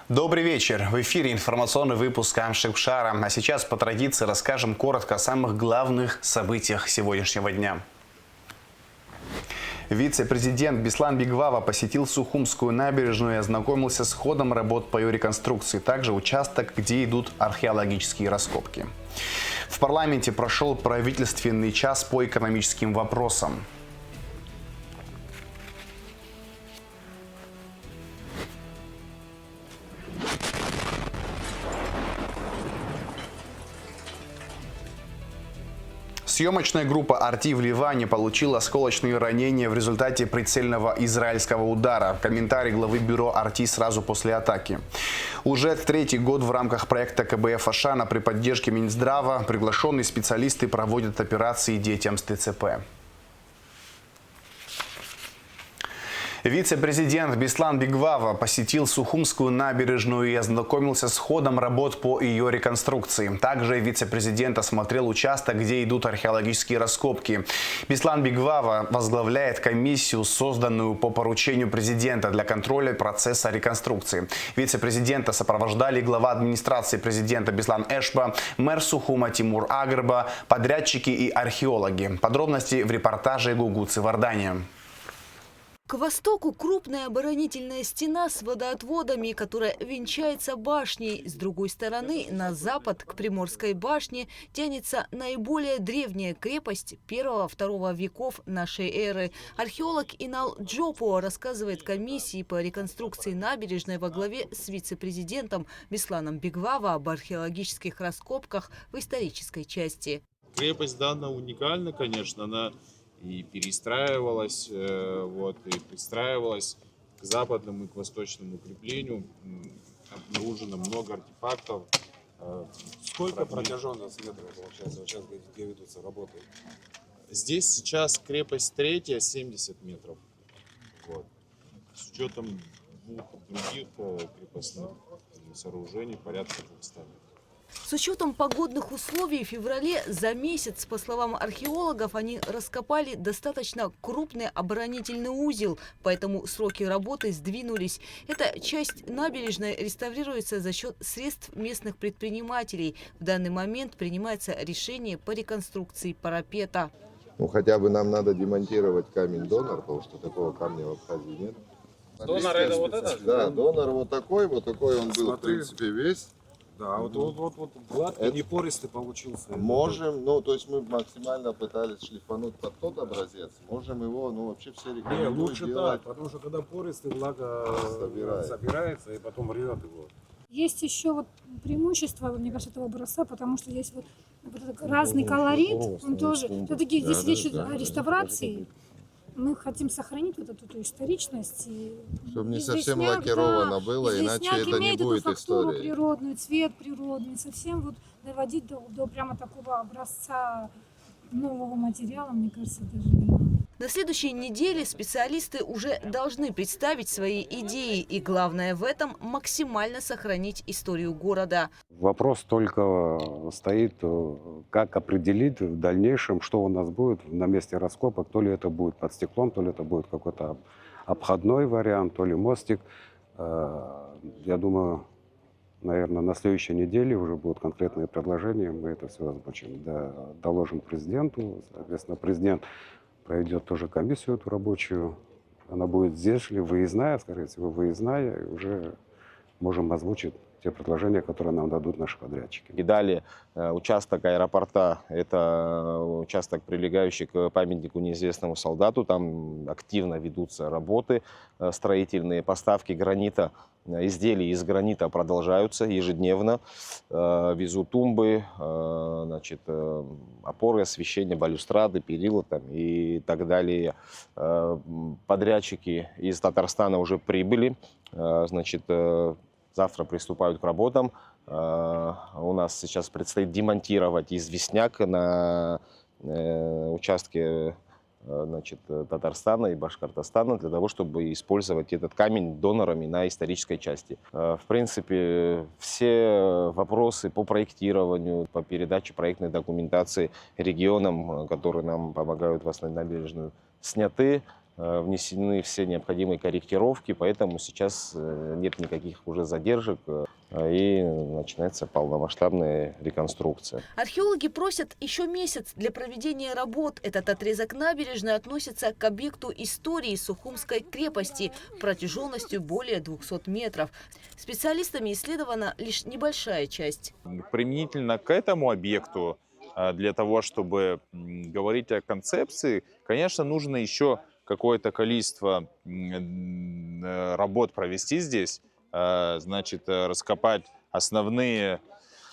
Добрый вечер. В эфире информационный выпуск Амшикшара. А сейчас по традиции расскажем коротко о самых главных событиях сегодняшнего дня. Вице-президент Беслан Бигвава посетил Сухумскую набережную и ознакомился с ходом работ по ее реконструкции. Также участок, где идут археологические раскопки. В парламенте прошел правительственный час по экономическим вопросам. Съемочная группа «Арти» в Ливане получила осколочные ранения в результате прицельного израильского удара. Комментарий главы бюро «Арти» сразу после атаки. Уже третий год в рамках проекта КБФ «Ашана» при поддержке Минздрава приглашенные специалисты проводят операции детям с ТЦП. Вице-президент Беслан Бигвава посетил Сухумскую набережную и ознакомился с ходом работ по ее реконструкции. Также вице-президент осмотрел участок, где идут археологические раскопки. Беслан Бигвава возглавляет комиссию, созданную по поручению президента для контроля процесса реконструкции. Вице-президента сопровождали глава администрации президента Беслан Эшба, мэр Сухума Тимур Агрба, подрядчики и археологи. Подробности в репортаже Гугуцы Вардания. К востоку крупная оборонительная стена с водоотводами, которая венчается башней. С другой стороны, на запад, к Приморской башне, тянется наиболее древняя крепость 1-2 веков нашей эры. Археолог Инал Джопо рассказывает комиссии по реконструкции набережной во главе с вице-президентом Бесланом Бигвава об археологических раскопках в исторической части. Крепость данная уникальна, конечно, она и перестраивалась, и пристраивалась к западному и к восточному укреплению. Обнаружено много артефактов. Сколько протяженность метров получается, сейчас где ведутся работы? Здесь сейчас крепость 3, 70 метров. С учетом двух других крепостных сооружений порядка 200 метров. С учетом погодных условий в феврале за месяц, по словам археологов, они раскопали достаточно крупный оборонительный узел, поэтому сроки работы сдвинулись. Эта часть набережной реставрируется за счет средств местных предпринимателей. В данный момент принимается решение по реконструкции парапета. Хотя бы нам надо демонтировать камень-донор, потому что такого камня в Абхазии нет. Донор это вот это? Да, донор вот такой он был, в принципе, весь. Да, вот гладкий, не пористый получился. Можем, то есть мы максимально пытались шлифануть под тот образец. Можем его, вообще все рекомендуют лучше делать. так, потому что когда пористый, влага собирается и потом рвет его. Есть еще преимущество, мне кажется, этого образца, потому что здесь разный колорит, он тоже. Все-таки здесь речь идет о реставрации. Мы хотим сохранить эту историчность. Чтобы не совсем лакировано было, иначе это не будет история. Природную, цвет природный, совсем доводить до прямо такого образца нового материала, мне кажется, даже не надо. На следующей неделе специалисты уже должны представить свои идеи. И главное в этом – максимально сохранить историю города. Вопрос только стоит, как определить в дальнейшем, что у нас будет на месте раскопок. То ли это будет под стеклом, то ли это будет какой-то обходной вариант, то ли мостик. Я думаю, наверное, на следующей неделе уже будут конкретные предложения. Мы это все озвучим, доложим президенту. Соответственно, президент проведет тоже комиссию эту рабочую. Она будет здесь ли, выездная, скорее всего, выездная. И уже можем озвучить те предложения, которые нам дадут наши подрядчики. И далее участок аэропорта, это участок, прилегающий к памятнику неизвестному солдату. Там активно ведутся работы строительные, поставки гранита, изделий из гранита продолжаются ежедневно. Везут тумбы, опоры освещения, балюстрады, перила и так далее. Подрядчики из Татарстана уже прибыли. Завтра приступают к работам. У нас сейчас предстоит демонтировать известняк на участке Татарстана и Башкортостана для того, чтобы использовать этот камень донорами на исторической части. В принципе, все вопросы по проектированию, по передаче проектной документации регионам, которые нам помогают восстановить набережную, сняты. внесены все необходимые корректировки, поэтому сейчас нет никаких уже задержек и начинается полномасштабная реконструкция. Археологи просят еще месяц для проведения работ. Этот отрезок набережной относится к объекту истории Сухумской крепости протяженностью более 200 метров. Специалистами исследована лишь небольшая часть. Применительно к этому объекту, для того, чтобы говорить о концепции, конечно, нужно еще какое-то количество работ провести здесь. Значит, раскопать основные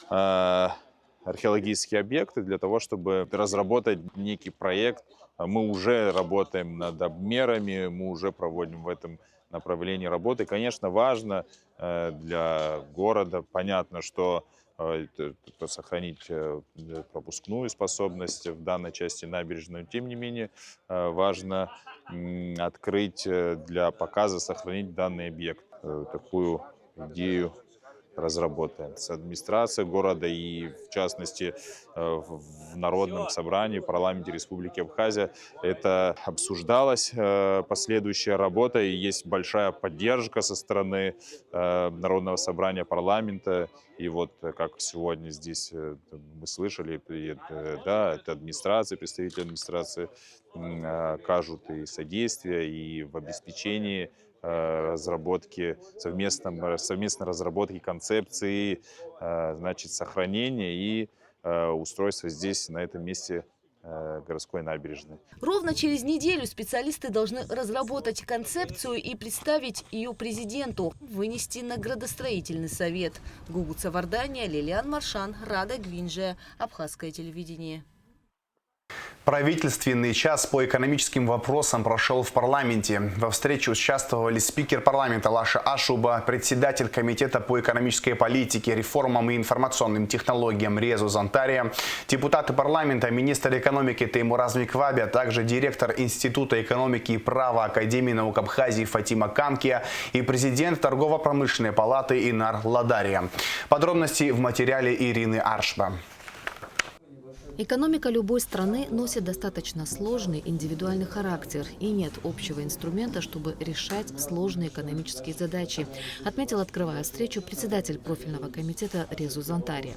археологические объекты для того, чтобы разработать некий проект. Мы уже работаем над обмерами, мы уже проводим в этом направлении работы. Конечно, важно для города, понятно, что сохранить пропускную способность в данной части набережной. Тем не менее, важно открыть для показа, сохранить данный объект. Такую идею разработаем с администрацией города и, в частности, в Народном собрании, в парламенте Республики Абхазия. Это обсуждалось, последующая работа, и есть большая поддержка со стороны Народного собрания, парламента. И вот как сегодня здесь мы слышали, да, это администрация, представители администрации окажут и содействие, и в обеспечении разработки, совместной разработки концепции, значит, сохранения и устройства здесь, на этом месте городской набережной. Ровно через неделю специалисты должны разработать концепцию и представить ее президенту, вынести на градостроительный совет. Гугуца Вардания, Лилиан Маршан, Рада Гвинджия, Абхазское телевидение. Правительственный час по экономическим вопросам прошел в парламенте. Во встрече участвовали спикер парламента Лаша Ашуба, председатель комитета по экономической политике, реформам и информационным технологиям Резу Зантария, депутаты парламента, министр экономики Теймураз Микваби, а также директор Института экономики и права Академии наук Абхазии Фатима Канкия и президент торгово-промышленной палаты Инар Ладария. Подробности в материале Ирины Аршба. Экономика любой страны носит достаточно сложный индивидуальный характер, и нет общего инструмента, чтобы решать сложные экономические задачи, отметил, открывая встречу, председатель профильного комитета Резу Зантария.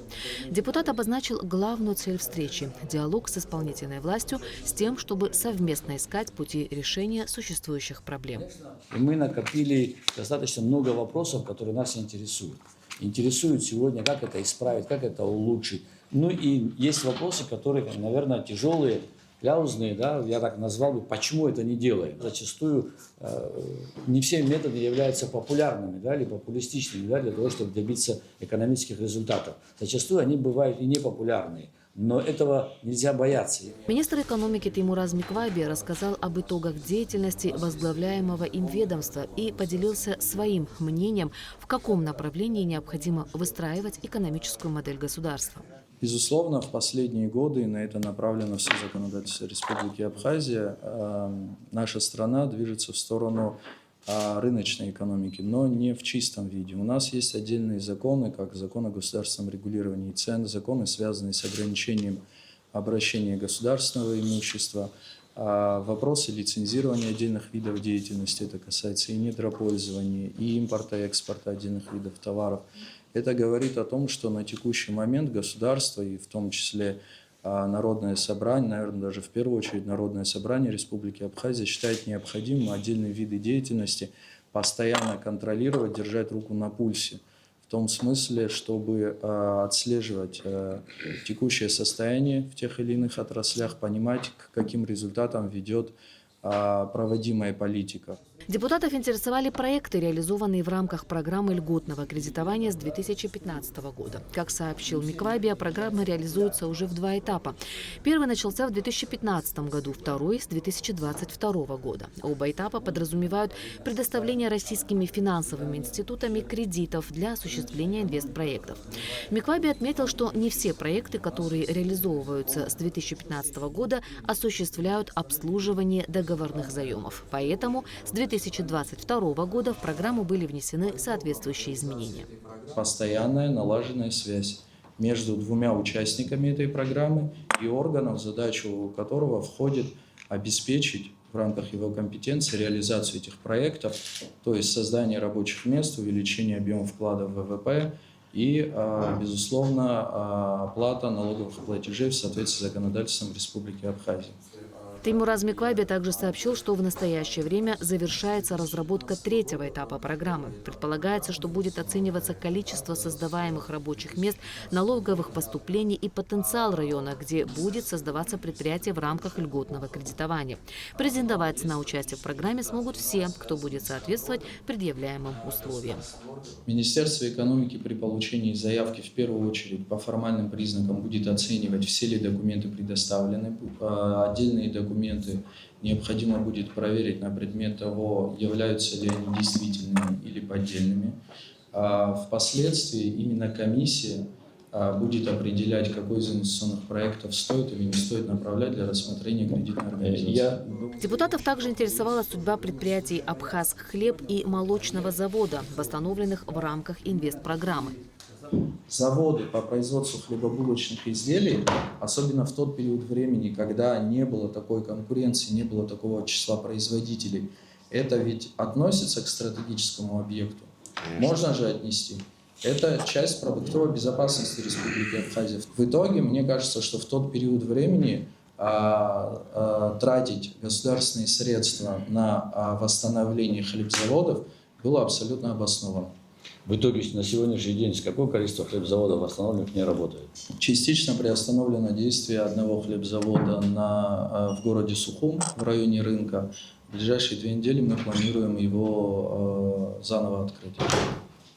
Депутат обозначил главную цель встречи – диалог с исполнительной властью с тем, чтобы совместно искать пути решения существующих проблем. И мы накопили достаточно много вопросов, которые нас интересуют. Интересуют сегодня, как это исправить, как это улучшить. Ну и есть вопросы, которые, наверное, тяжелые, кляузные, да, я так назвал бы, почему это не делаем. Зачастую не все методы являются популярными, да, или популистичными, да, для того, чтобы добиться экономических результатов. Зачастую они бывают и непопулярные. Но этого нельзя бояться. Министр экономики Теймураз Микваби рассказал об итогах деятельности возглавляемого им ведомства и поделился своим мнением, в каком направлении необходимо выстраивать экономическую модель государства. Безусловно, в последние годы, и на это направлено все законодательство Республики Абхазия, наша страна движется в сторону рыночной экономики, но не в чистом виде. У нас есть отдельные законы, как закон о государственном регулировании цен, законы, связанные с ограничением обращения государственного имущества, вопросы лицензирования отдельных видов деятельности, это касается и недропользования, и импорта, и экспорта отдельных видов товаров. Это говорит о том, что на текущий момент государство, и в том числе Народное собрание, наверное, даже в первую очередь Народное собрание Республики Абхазия считает необходимым отдельные виды деятельности постоянно контролировать, держать руку на пульсе. В том смысле, чтобы отслеживать текущее состояние в тех или иных отраслях, понимать, к каким результатам ведет проводимая политика. Депутатов интересовали проекты, реализованные в рамках программы льготного кредитования с 2015 года. Как сообщил Микваби, программа реализуется уже в 2 этапа. Первый начался в 2015 году, второй – с 2022 года. Оба этапа подразумевают предоставление российскими финансовыми институтами кредитов для осуществления инвестпроектов. Микваби отметил, что не все проекты, которые реализовываются с 2015 года, осуществляют обслуживание договорных заемов. Поэтому с 2022 года в программу были внесены соответствующие изменения. Постоянная налаженная связь между двумя участниками этой программы и органом, задачу которого входит обеспечить в рамках его компетенции реализацию этих проектов, то есть создание рабочих мест, увеличение объема вклада в ВВП и, безусловно, оплата налоговых платежей в соответствии с законодательством Республики Абхазия. Теймураз Микваби также сообщил, что в настоящее время завершается разработка третьего этапа программы. Предполагается, что будет оцениваться количество создаваемых рабочих мест, налоговых поступлений и потенциал района, где будет создаваться предприятие в рамках льготного кредитования. Претендовать на участие в программе смогут все, кто будет соответствовать предъявляемым условиям. Министерство экономики при получении заявки в первую очередь по формальным признакам будет оценивать, все ли документы предоставлены, отдельные документы необходимо будет проверить на предмет того, являются ли они действительными или поддельными. Впоследствии именно комиссия будет определять, какой из инвестиционных проектов стоит или не стоит направлять для рассмотрения кредитной организации. Депутатов также интересовала судьба предприятий «Абхаз-Хлеб» и молочного завода, восстановленных в рамках инвестпрограммы. Заводы по производству хлебобулочных изделий, особенно в тот период времени, когда не было такой конкуренции, не было такого числа производителей, это ведь относится к стратегическому объекту. Можно же отнести. Это часть продуктовой безопасности Республики Абхазия. В итоге, мне кажется, что в тот период времени тратить государственные средства на восстановление хлебзаводов было абсолютно обосновано. В итоге на сегодняшний день какое количество хлебзаводов восстановленных не работает? Частично приостановлено действие одного хлебзавода в городе Сухум, в районе рынка. В ближайшие 2 недели мы планируем его заново открыть.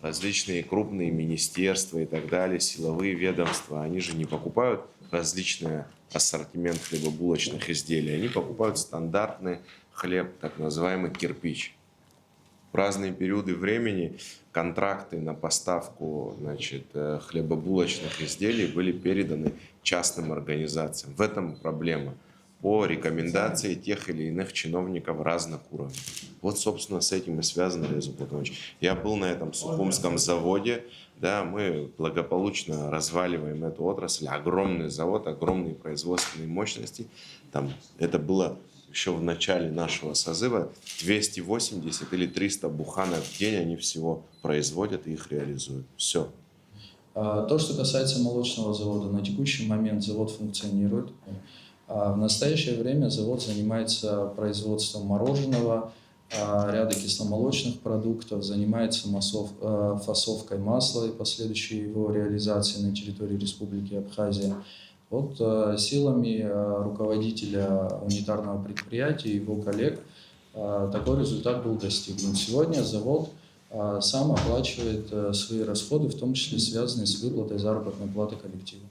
Различные крупные министерства и так далее, силовые ведомства, они же не покупают различный ассортимент хлебобулочных изделий, они покупают стандартный хлеб, так называемый кирпич. В разные периоды времени контракты на поставку, хлебобулочных изделий были переданы частным организациям. В этом проблема. По рекомендации тех или иных чиновников разных уровней. Вот, собственно, с этим и связан Резу Платонович. Я был на этом Сухумском заводе, да, мы благополучно разваливаем эту отрасль. Огромный завод, огромные производственные мощности. Там это было еще в начале нашего созыва. 280 или 300 буханок в день они всего производят и их реализуют. Все. То, что касается молочного завода, на текущий момент завод функционирует. В настоящее время завод занимается производством мороженого, ряда кисломолочных продуктов, занимается фасовкой масла и последующей его реализацией на территории Республики Абхазия. Вот силами руководителя унитарного предприятия и его коллег такой результат был достигнут. Сегодня завод сам оплачивает свои расходы, в том числе связанные с выплатой заработной платы коллективу.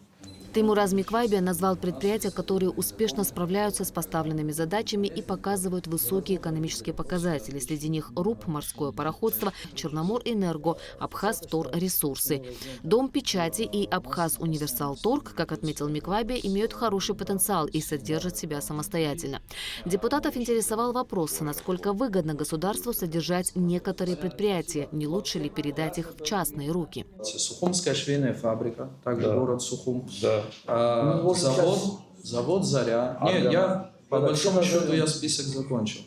Теймураз Микваби назвал предприятия, которые успешно справляются с поставленными задачами и показывают высокие экономические показатели. Среди них РУП, морское пароходство, Черноморэнерго, Абхаз-Вторресурсы. Дом печати и Абхаз-Универсал-Торг, как отметил Микваби, имеют хороший потенциал и содержат себя самостоятельно. Депутатов интересовал вопрос, насколько выгодно государству содержать некоторые предприятия, не лучше ли передать их в частные руки. Сухумская швейная фабрика, также город Сухум. Да. Завод «Заря». По большому счету я список закончил.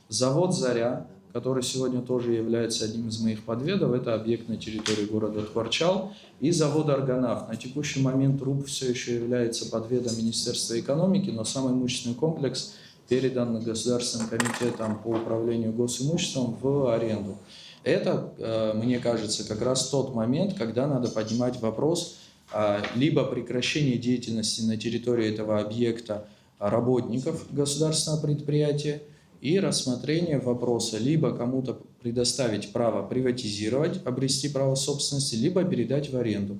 Завод «Заря», который сегодня тоже является одним из моих подведов, это объект на территории города Тхварчал, и завод «Аргонавт». На текущий момент РУП все еще является подведом Министерства экономики, но сам имущественный комплекс передан Государственным комитетом по управлению госимуществом в аренду. Это, мне кажется, как раз тот момент, когда надо поднимать вопрос либо прекращение деятельности на территории этого объекта работников государственного предприятия и рассмотрение вопроса либо кому-то предоставить право приватизировать, обрести право собственности, либо передать в аренду.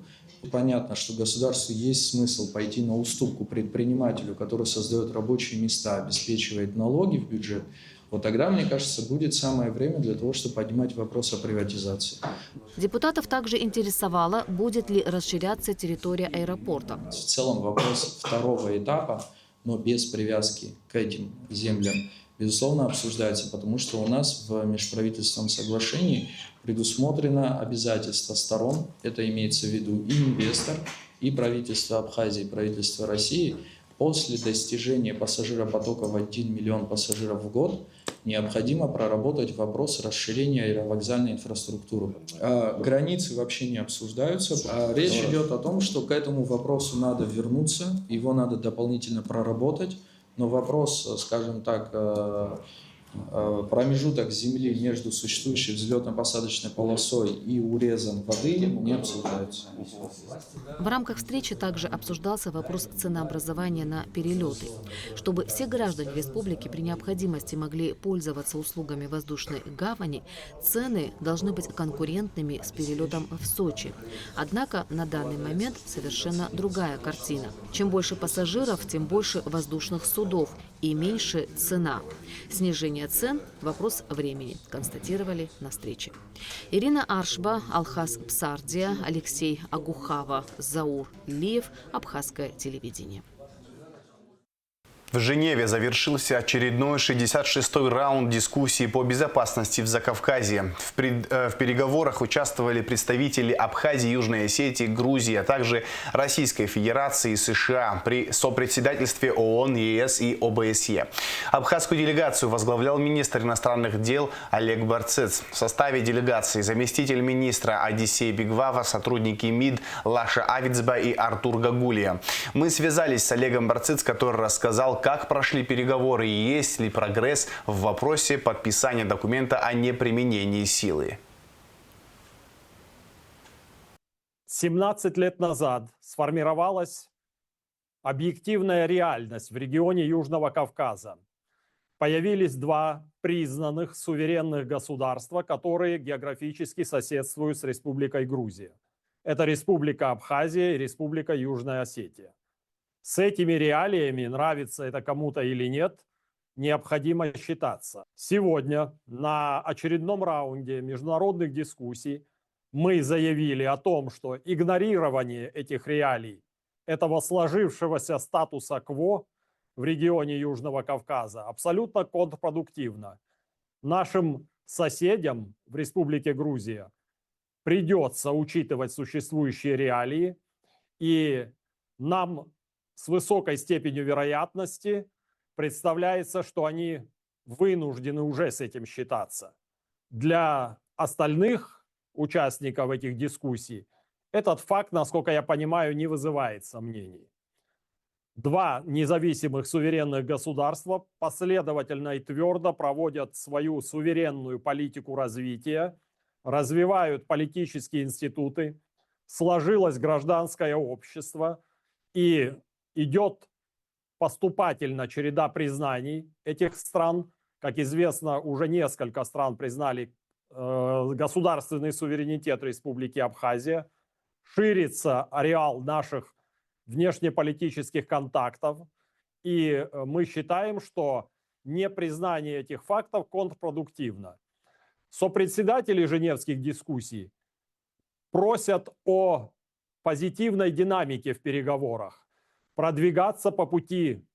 Понятно, что государству есть смысл пойти на уступку предпринимателю, который создает рабочие места, обеспечивает налоги в бюджет. Вот тогда, мне кажется, будет самое время для того, чтобы поднимать вопрос о приватизации. Депутатов также интересовало, будет ли расширяться территория аэропорта. В целом вопрос второго этапа, но без привязки к этим землям, безусловно, обсуждается, потому что у нас в межправительственном соглашении предусмотрено обязательство сторон, это имеется в виду и инвестор, и правительство Абхазии, и правительство России, После достижения пассажиропотока в 1 миллион пассажиров в год необходимо проработать вопрос расширения аэровокзальной инфраструктуры. Границы вообще не обсуждаются. Речь идет о том, что к этому вопросу надо вернуться, его надо дополнительно проработать, но вопрос, скажем так, промежуток земли между существующей взлетно-посадочной полосой и урезом воды не обсуждается. В рамках встречи также обсуждался вопрос ценообразования на перелеты. Чтобы все граждане республики при необходимости могли пользоваться услугами воздушной гавани, цены должны быть конкурентными с перелетом в Сочи. Однако на данный момент совершенно другая картина. Чем больше пассажиров, тем больше воздушных судов и меньше цена. Снижение цен – вопрос времени, констатировали на встрече. Ирина Аршба, Алхаз Псардия, Алексей Агухава, Заур Лиев, Абхазское телевидение. В Женеве завершился очередной 66-й раунд дискуссии по безопасности в Закавказье. В переговорах участвовали представители Абхазии, Южной Осетии, Грузии, а также Российской Федерации и США при сопредседательстве ООН, ЕС и ОБСЕ. Абхазскую делегацию возглавлял министр иностранных дел Олег Барцец. В составе делегации заместитель министра Одиссей Бигвава, сотрудники МИД Лаша Авицба и Артур Гагулия. Мы связались с Олегом Барцец, который рассказал, как прошли переговоры и есть ли прогресс в вопросе подписания документа о неприменении силы. 17 лет назад сформировалась объективная реальность в регионе Южного Кавказа. Появились два признанных суверенных государства, которые географически соседствуют с Республикой Грузия. Это Республика Абхазия и Республика Южная Осетия. С этими реалиями, нравится это кому-то или нет, необходимо считаться. Сегодня на очередном раунде международных дискуссий мы заявили о том, что игнорирование этих реалий, этого сложившегося статуса кво в регионе Южного Кавказа абсолютно контрпродуктивно. Нашим соседям в Республике Грузия придется учитывать существующие реалии, и нам с высокой степенью вероятности представляется, что они вынуждены уже с этим считаться. Для остальных участников этих дискуссий этот факт, насколько я понимаю, не вызывает сомнений. Два независимых суверенных государства последовательно и твердо проводят свою суверенную политику развития, развивают политические институты, сложилось гражданское общество и идет поступательно череда признаний этих стран. Как известно, уже несколько стран признали государственный суверенитет Республики Абхазия. Ширится ареал наших внешнеполитических контактов. И мы считаем, что непризнание этих фактов контрпродуктивно. Сопредседатели женевских дискуссий просят о позитивной динамике в переговорах, продвигаться по пути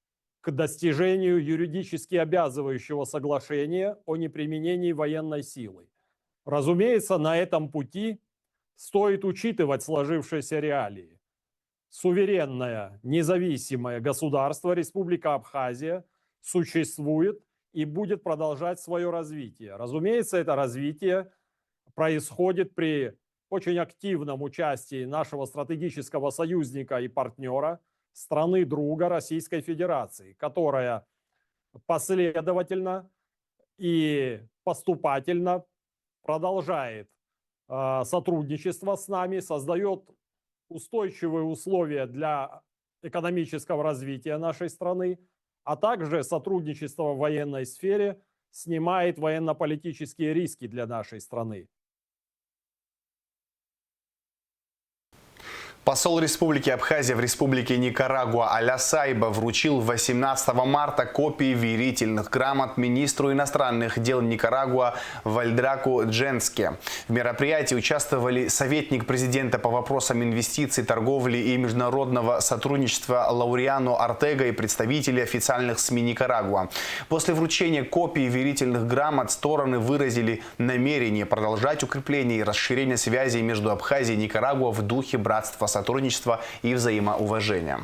к достижению юридически обязывающего соглашения о неприменении военной силы. Разумеется, на этом пути стоит учитывать сложившиеся реалии. Суверенное, независимое государство Республика Абхазия существует и будет продолжать свое развитие. Разумеется, это развитие происходит при очень активном участии нашего стратегического союзника и партнера, страны-друга Российской Федерации, которая последовательно и поступательно продолжает сотрудничество с нами, создает устойчивые условия для экономического развития нашей страны, а также сотрудничество в военной сфере снимает военно-политические риски для нашей страны. Посол Республики Абхазия в Республике Никарагуа Аля Сайба вручил 18 марта копии верительных грамот министру иностранных дел Никарагуа Вальдраку Дженске. В мероприятии участвовали советник президента по вопросам инвестиций, торговли и международного сотрудничества Лауриано Артега и представители официальных СМИ Никарагуа. После вручения копий верительных грамот стороны выразили намерение продолжать укрепление и расширение связей между Абхазией и Никарагуа в духе братства, сотрудничества и взаимоуважения.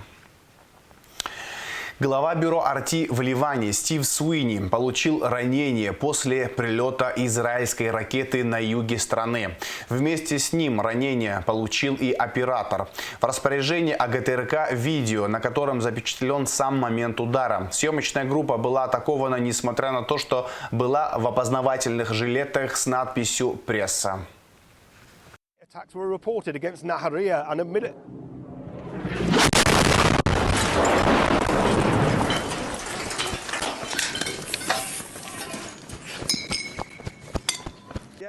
Глава бюро Арти в Ливане Стив Суини получил ранение после прилета израильской ракеты на юге страны. Вместе с ним ранение получил и оператор. В распоряжении АГТРК видео, на котором запечатлен сам момент удара. Съемочная группа была атакована, несмотря на то, что была в опознавательных жилетах с надписью «Пресса».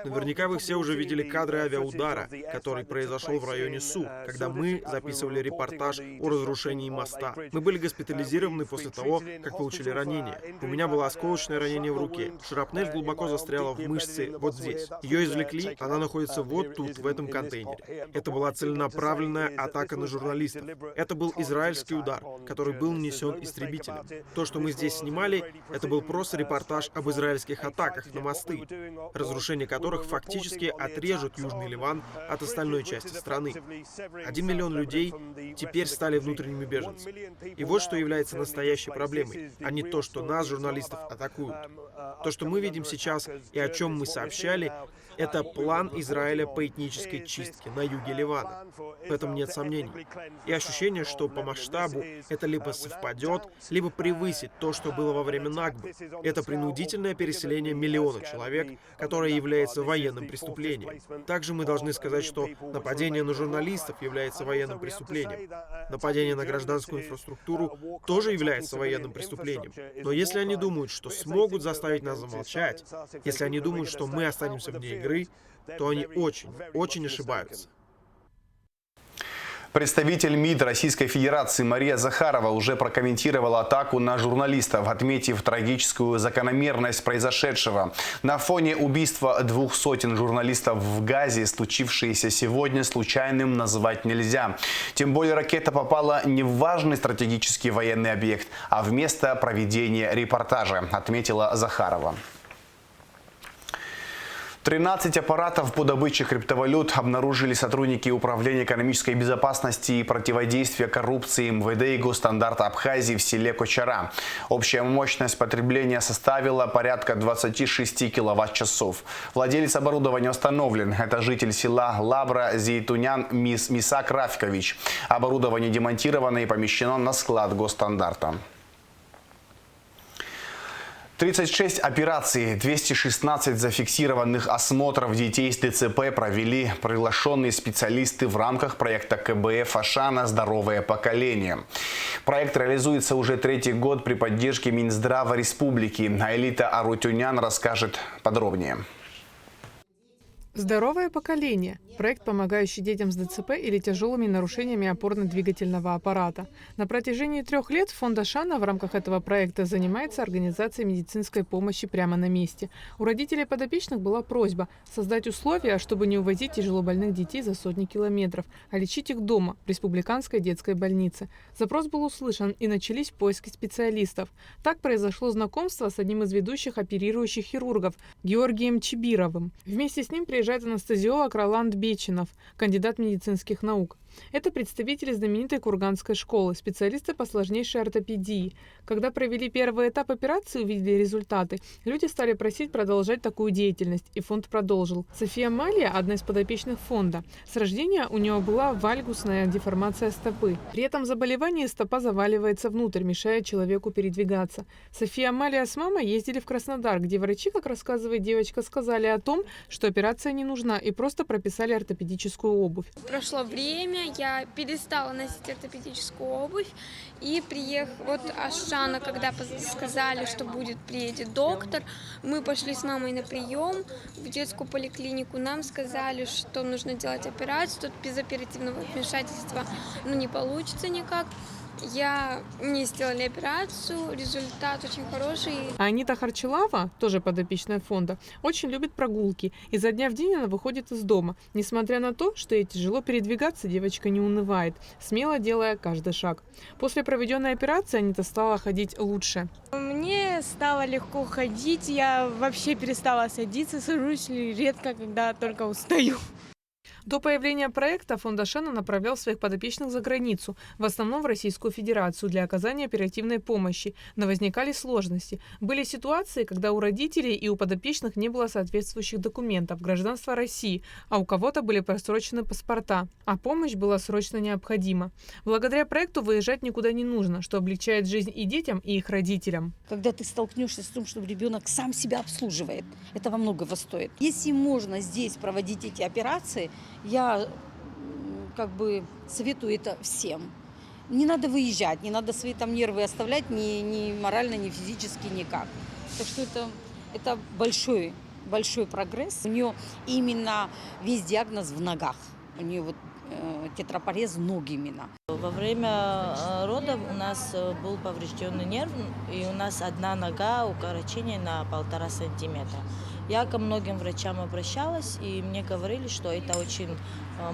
Наверняка вы все уже видели кадры авиаудара, который произошел в районе Су, когда мы записывали репортаж о разрушении моста. Мы были госпитализированы после того, как получили ранение. У меня было осколочное ранение в руке. Шрапнель глубоко застряла в мышце вот здесь. Ее извлекли, она находится вот тут, в этом контейнере. Это была целенаправленная атака на журналистов. Это был израильский удар, который был нанесен истребителем. То, что мы здесь снимали, это был просто репортаж об израильских атаках на мосты, разрушение которых фактически отрежут Южный Ливан от остальной части страны. 1 миллион людей теперь стали внутренними беженцами. И вот что является настоящей проблемой, а не то, что нас, журналистов, атакуют. То, что мы видим сейчас и о чем мы сообщали, это план Израиля по этнической чистке на юге Ливана. В этом нет сомнений. И ощущение, что по масштабу это либо совпадет, либо превысит то, что было во время Накбы. Это принудительное переселение миллиона человек, которое является военным преступлением. Также мы должны сказать, что нападение на журналистов является военным преступлением. Нападение на гражданскую инфраструктуру тоже является военным преступлением. Но если они думают, что смогут заставить нас замолчать, если они думают, что мы останемся вне игры, то они очень ошибаются. Представитель МИД Российской Федерации Мария Захарова уже прокомментировала атаку на журналистов, отметив трагическую закономерность произошедшего. На фоне убийства 200 журналистов в Газе, случившееся сегодня, случайным назвать нельзя. Тем более ракета попала не в важный стратегический военный объект, а в место проведения репортажа, отметила Захарова. 13 аппаратов по добыче криптовалют обнаружили сотрудники Управления экономической безопасности и противодействия коррупции МВД и Госстандарта Абхазии в селе Кочара. Общая мощность потребления составила порядка 26 киловатт-часов. Владелец оборудования установлен. Это житель села Лабра Зейтунян Мисак Рафикович. Оборудование демонтировано и помещено на склад Госстандарта. 36 операций, 216 зафиксированных осмотров детей с ДЦП провели приглашенные специалисты в рамках проекта КБФ «Ашана. Здоровое поколение». Проект реализуется уже 3-й год при поддержке Минздрава Республики. Аэлита Арутюнян расскажет подробнее. Здоровое поколение – проект, помогающий детям с ДЦП или тяжелыми нарушениями опорно-двигательного аппарата. На протяжении 3 лет фонд Ашана в рамках этого проекта занимается организацией медицинской помощи прямо на месте. У родителей подопечных была просьба создать условия, чтобы не увозить тяжелобольных детей за сотни километров, а лечить их дома, в Республиканской детской больнице. Запрос был услышан и начались поиски специалистов. Так произошло знакомство с одним из ведущих оперирующих хирургов Георгием Чибировым. Вместе с ним приезжает анестезиолог Роланд Бечинов, кандидат медицинских наук. Это представители знаменитой Курганской школы, специалисты по сложнейшей ортопедии. Когда провели первый этап операции и увидели результаты, люди стали просить продолжать такую деятельность, и фонд продолжил. София Малия – одна из подопечных фонда. С рождения у нее была вальгусная деформация стопы. При этом заболевании стопа заваливается внутрь, мешая человеку передвигаться. София Малия с мамой ездили в Краснодар, где врачи, как рассказывает девочка, сказали о том, что операция не нужна, и просто прописали ортопедическую обувь. Прошло время, я перестала носить ортопедическую обувь и вот Ашана, когда сказали, что приедет доктор, мы пошли с мамой на прием в детскую поликлинику, нам сказали, что нужно делать операцию, тут без оперативного вмешательства не получится никак. Мне сделали операцию, результат очень хороший. Анита Харчелава, тоже подопечная фонда, очень любит прогулки. Изо дня в день она выходит из дома. Несмотря на то, что ей тяжело передвигаться, девочка не унывает, смело делая каждый шаг. После проведенной операции Анита стала ходить лучше. Мне стало легко ходить, я вообще перестала садиться, сажусь редко, когда только устаю. До появления проекта фонд Ашана направлял своих подопечных за границу, в основном в Российскую Федерацию, для оказания оперативной помощи. Но возникали сложности. Были ситуации, когда у родителей и у подопечных не было соответствующих документов, гражданства России, а у кого-то были просрочены паспорта, а помощь была срочно необходима. Благодаря проекту выезжать никуда не нужно, что облегчает жизнь и детям, и их родителям. Когда ты столкнешься с тем, что ребенок сам себя обслуживает, это во многого стоит. Если можно здесь проводить эти операции, я советую это всем. Не надо выезжать, не надо свои там нервы оставлять ни морально, ни физически, никак. Так что это большой прогресс. У нее именно весь диагноз в ногах. У нее тетрапорез ног именно. Во время родов у нас был поврежденный нерв, и у нас одна нога укорочение на 1,5 сантиметра. Я ко многим врачам обращалась, и мне говорили, что это очень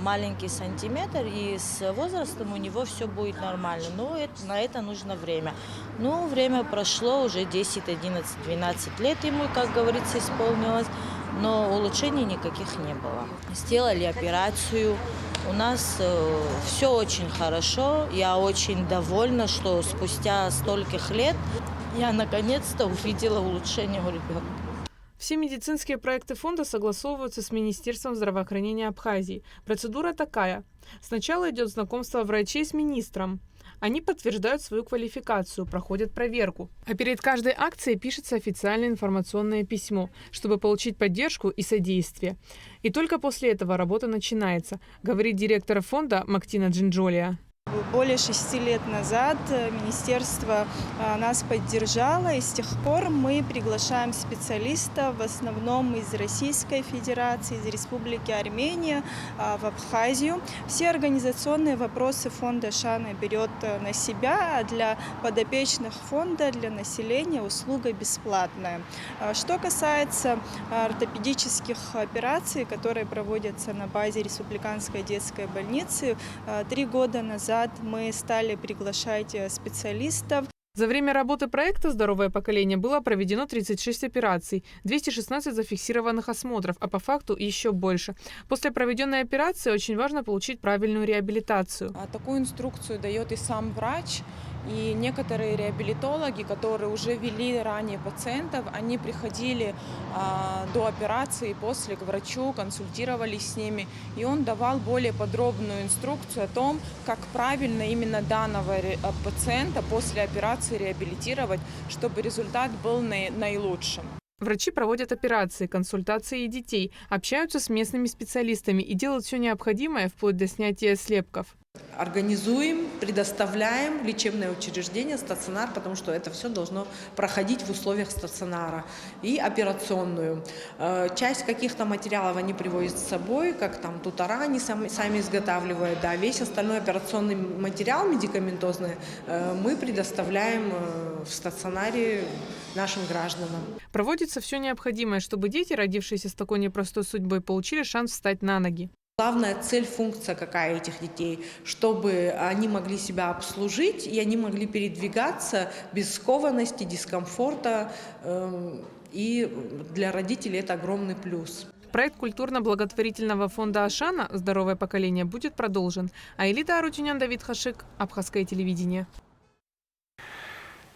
маленький сантиметр, и с возрастом у него все будет нормально. Но на это нужно время. Ну, время прошло, уже 10, 11, 12 лет ему, как говорится, исполнилось, но улучшений никаких не было. Сделали операцию. У нас все очень хорошо. Я очень довольна, что спустя стольких лет я наконец-то увидела улучшение у ребенка. Все медицинские проекты фонда согласовываются с Министерством здравоохранения Абхазии. Процедура такая. Сначала идет знакомство врачей с министром. Они подтверждают свою квалификацию, проходят проверку. А перед каждой акцией пишется официальное информационное письмо, чтобы получить поддержку и содействие. И только после этого работа начинается, говорит директор фонда Мактина Джинджолия. Более 6 лет назад министерство нас поддержало, и с тех пор мы приглашаем специалистов, в основном из Российской Федерации, из Республики Армения, в Абхазию. Все организационные вопросы фонда Ашана берет на себя, а для подопечных фонда, для населения услуга бесплатная. Что касается ортопедических операций, которые проводятся на базе Республиканской детской больницы, 3 года назад мы стали приглашать специалистов. За время работы проекта «Здоровое поколение» было проведено 36 операций, 216 зафиксированных осмотров, а по факту еще больше. После проведенной операции очень важно получить правильную реабилитацию. Такую инструкцию дает и сам врач, и некоторые реабилитологи, которые уже вели ранее пациентов, они приходили до операции и после к врачу, консультировались с ними, и он давал более подробную инструкцию о том, как правильно именно данного пациента после операции реабилитировать, чтобы результат был наилучшим. Врачи проводят операции, консультации детей, общаются с местными специалистами и делают все необходимое, вплоть до снятия слепков. Организуем, предоставляем лечебное учреждение, стационар, потому что это все должно проходить в условиях стационара, и операционную. Часть каких-то материалов они привозят с собой, как там тутора они сами изготавливают, да, весь остальной операционный материал медикаментозный мы предоставляем в стационаре нашим гражданам. Проводится все необходимое, чтобы дети, родившиеся с такой непростой судьбой, получили шанс встать на ноги. Главная цель, функция какая этих детей, чтобы они могли себя обслужить и они могли передвигаться без скованности, дискомфорта, и для родителей это огромный плюс. Проект культурно-благотворительного фонда Ашана «Здоровое поколение» будет продолжен. А Элита Арутюнян, Давид Хашик, Абхазское телевидение.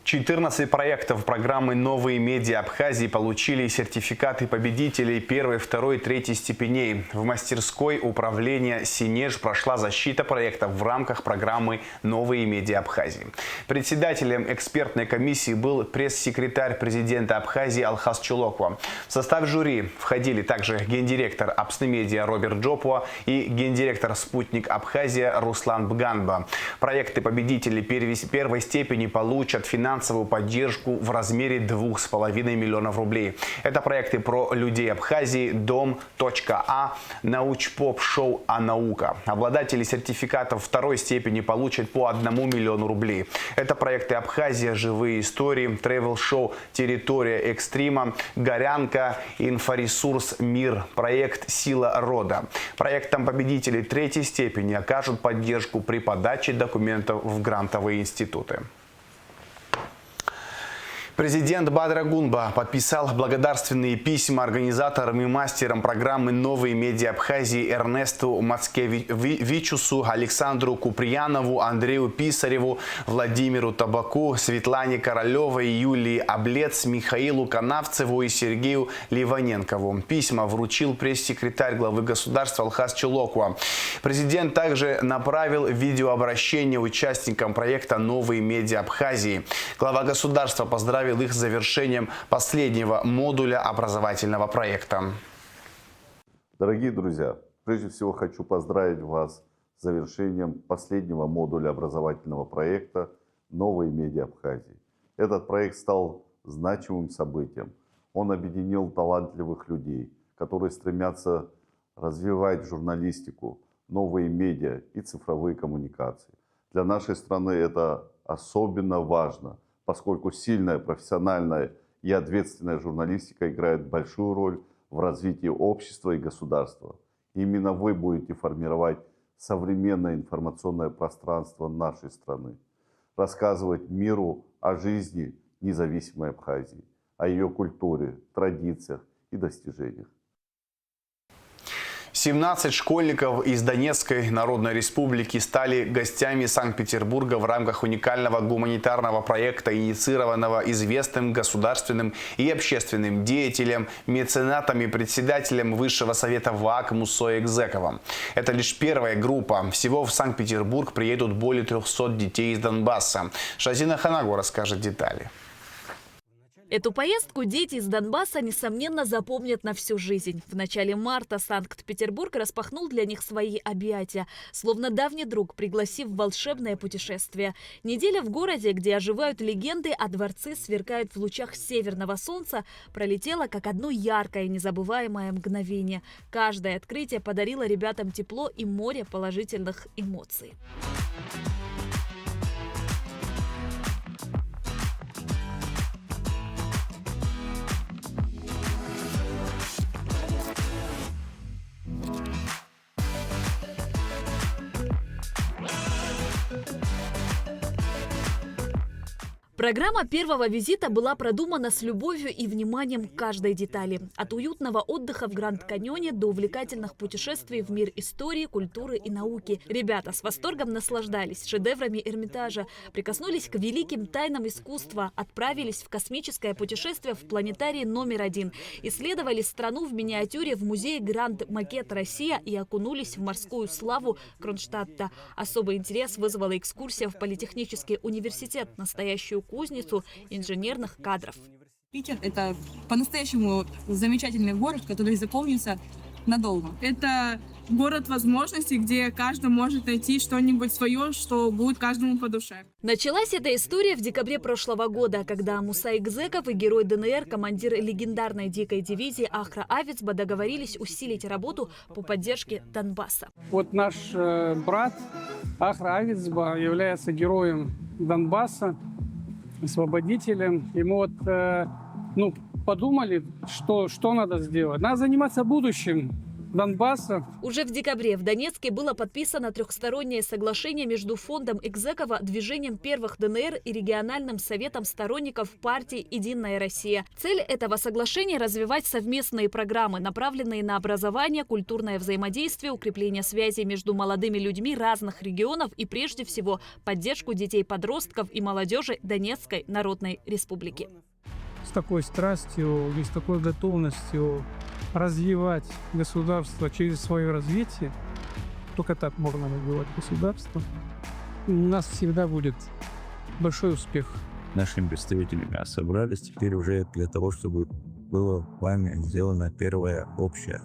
14 проектов программы «Новые медиа Абхазии» получили сертификаты победителей 1, 2, 3 степеней. В мастерской управления «Синеж» прошла защита проектов в рамках программы «Новые медиа Абхазии». Председателем экспертной комиссии был пресс-секретарь президента Абхазии Алхас Чулоква. В состав жюри входили также гендиректор Апснемедиа Роберт Джопуа и гендиректор «Спутник Абхазия» Руслан Бганба. Проекты победителей первой степени получат финансовую поддержку в размере 2,5 миллионов рублей. Это проекты про людей Абхазии, Дом.А, Научпоп-шоу «А наука». Обладатели сертификатов второй степени получат по 1 миллиону рублей. Это проекты Абхазия, живые истории, тревел-шоу «Территория экстрима», Горянка, инфоресурс «Мир», проект «Сила рода». Проектам победителей третьей степени окажут поддержку при подаче документов в грантовые институты. Президент Бадыр Агунба подписал благодарственные письма организаторам и мастерам программы «Новые медиа Абхазии» Эрнесту Мацкевичусу, Александру Куприянову, Андрею Писареву, Владимиру Табаку, Светлане Королевой, Юлии Облец, Михаилу Канавцеву и Сергею Ливаненкову. Письма вручил пресс-секретарь главы государства Алхаз Чулокуа. Президент также направил видеообращение участникам проекта «Новые медиа Абхазии». Глава государства поздравил их с завершением последнего модуля образовательного проекта. Дорогие друзья, прежде всего хочу поздравить вас с завершением последнего модуля образовательного проекта «Новые медиа Абхазии». Этот проект стал значимым событием. Он объединил талантливых людей, которые стремятся развивать журналистику, новые медиа и цифровые коммуникации. Для нашей страны это особенно важно, поскольку сильная, профессиональная и ответственная журналистика играет большую роль в развитии общества и государства. Именно вы будете формировать современное информационное пространство нашей страны, рассказывать миру о жизни независимой Абхазии, о ее культуре, традициях и достижениях. 17 школьников из Донецкой Народной Республики стали гостями Санкт-Петербурга в рамках уникального гуманитарного проекта, инициированного известным государственным и общественным деятелем, меценатом и председателем Высшего совета ВАК Мусой Экзековым. Это лишь первая группа. Всего в Санкт-Петербург приедут более 300 детей из Донбасса. Шазина Ханагу расскажет детали. Эту поездку дети из Донбасса, несомненно, запомнят на всю жизнь. В начале марта Санкт-Петербург распахнул для них свои объятия, словно давний друг, пригласив в волшебное путешествие. Неделя в городе, где оживают легенды, а дворцы сверкают в лучах северного солнца, пролетела как одно яркое и незабываемое мгновение. Каждое открытие подарило ребятам тепло и море положительных эмоций. Программа первого визита была продумана с любовью и вниманием к каждой детали. От уютного отдыха в Гранд-Каньоне до увлекательных путешествий в мир истории, культуры и науки. Ребята с восторгом наслаждались шедеврами Эрмитажа, прикоснулись к великим тайнам искусства, отправились в космическое путешествие в планетарий номер 1, исследовали страну в миниатюре в музее Гранд Макет Россия и окунулись в морскую славу Кронштадта. Особый интерес вызвала экскурсия в Политехнический университет, настоящую кузницу инженерных кадров. Питер – это по-настоящему замечательный город, который запомнится надолго. Это город возможностей, где каждый может найти что-нибудь свое, что будет каждому по душе. Началась эта история в декабре прошлого года, когда Мусай Экзеков и герой ДНР, командир легендарной дикой дивизии Ахра Авицба, договорились усилить работу по поддержке Донбасса. Вот наш брат Ахра Авицба является героем Донбасса, освободителем. И мы подумали, что надо сделать. Надо заниматься будущим Донбасса. Уже в декабре в Донецке было подписано трехстороннее соглашение между фондом Экзекова, движением первых ДНР и региональным советом сторонников партии «Единая Россия». Цель этого соглашения – развивать совместные программы, направленные на образование, культурное взаимодействие, укрепление связей между молодыми людьми разных регионов и, прежде всего, поддержку детей-подростков и молодежи Донецкой Народной Республики. С такой страстью и с такой готовностью развивать государство через свое развитие, только так можно развивать государство, у нас всегда будет большой успех. Нашими представителями собрались теперь уже для того, чтобы было вами сделано первое общее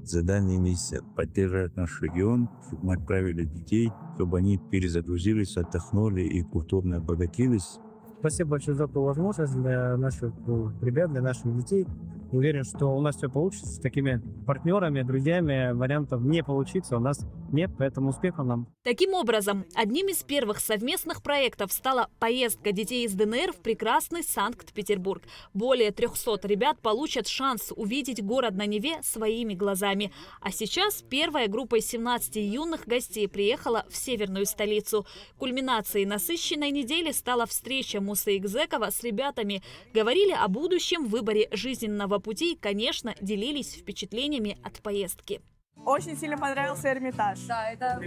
задание месяца – поддержать наш регион, чтобы мы отправили детей, чтобы они перезагрузились, отдохнули и культурно обогатились. Спасибо большое за эту возможность для наших ребят, для наших детей. Уверен, что у нас все получится с такими партнерами, друзьями. Вариантов не получится у нас нет, поэтому успехов нам. Таким образом, одним из первых совместных проектов стала поездка детей из ДНР в прекрасный Санкт-Петербург. Более 300 ребят получат шанс увидеть город на Неве своими глазами. А сейчас первая группа из 17 юных гостей приехала в северную столицу. Кульминацией насыщенной недели стала встреча Мусы Игзекова с ребятами. Говорили о будущем, выборе жизненного пути и, конечно, делились впечатлениями от поездки. Очень сильно понравился Эрмитаж. Да, это...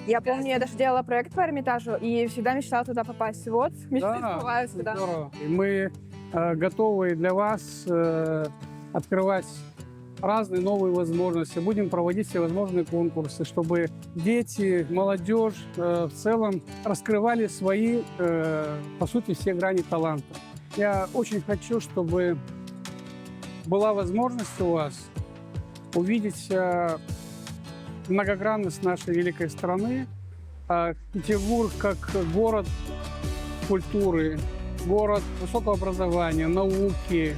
Я помню, я даже делала проект по Эрмитажу и всегда мечтала туда попасть. Вот, мечты сбываются, да. Здорово. И мы готовы для вас открывать разные новые возможности. Будем проводить всевозможные конкурсы, чтобы дети, молодежь в целом раскрывали свои, по сути, все грани таланта. Я очень хочу, чтобы была возможность у вас увидеть многогранность нашей великой страны. Петербург как город культуры, город высокого образования, науки,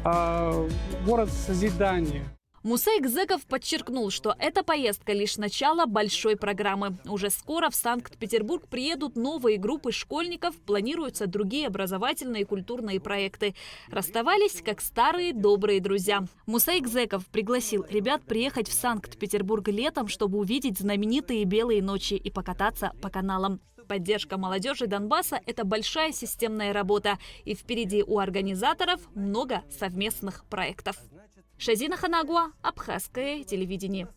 город созидания. Муса Игзеков подчеркнул, что эта поездка лишь начало большой программы. Уже скоро в Санкт-Петербург приедут новые группы школьников, планируются другие образовательные и культурные проекты. Расставались как старые добрые друзья. Муса Игзеков пригласил ребят приехать в Санкт-Петербург летом, чтобы увидеть знаменитые белые ночи и покататься по каналам. Поддержка молодежи Донбасса – это большая системная работа. И впереди у организаторов много совместных проектов. Шазина Ханагуа, Абхазское телевидение.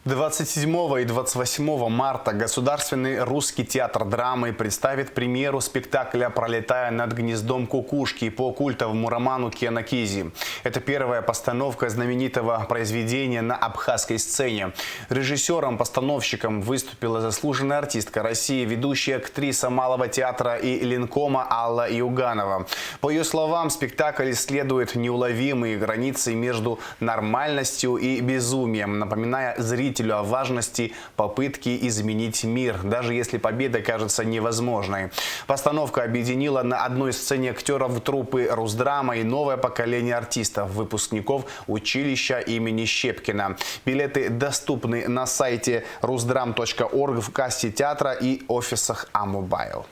27 и 28 марта Государственный русский театр драмы представит премьеру спектакля «Пролетая над гнездом кукушки» по культовому роману Кена Кизи. Это первая постановка знаменитого произведения на абхазской сцене. Режиссером-постановщиком выступила заслуженная артистка России, ведущая актриса Малого театра и Ленкома Алла Юганова. По ее словам, спектакль исследует неуловимые границы между нормальностью и безумием, напоминая зрителю о важности попытки изменить мир, даже если победа кажется невозможной. Постановка объединила на одной сцене актеров труппы Русдрама и новое поколение артистов, выпускников училища имени Щепкина. Билеты доступны на сайте rusdram.org, в кассе театра и офисах Амобайл.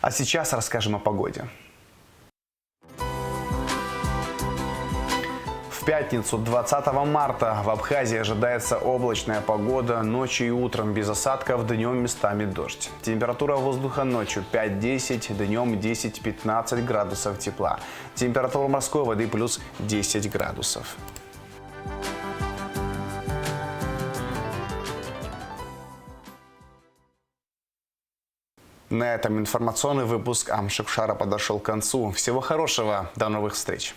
А сейчас расскажем о погоде. В пятницу, 20 марта, в Абхазии ожидается облачная погода, ночью и утром без осадков, днем местами дождь. Температура воздуха ночью 5-10, днем 10-15 градусов тепла. Температура морской воды плюс 10 градусов. На этом информационный выпуск Амшикшара подошел к концу. Всего хорошего, до новых встреч!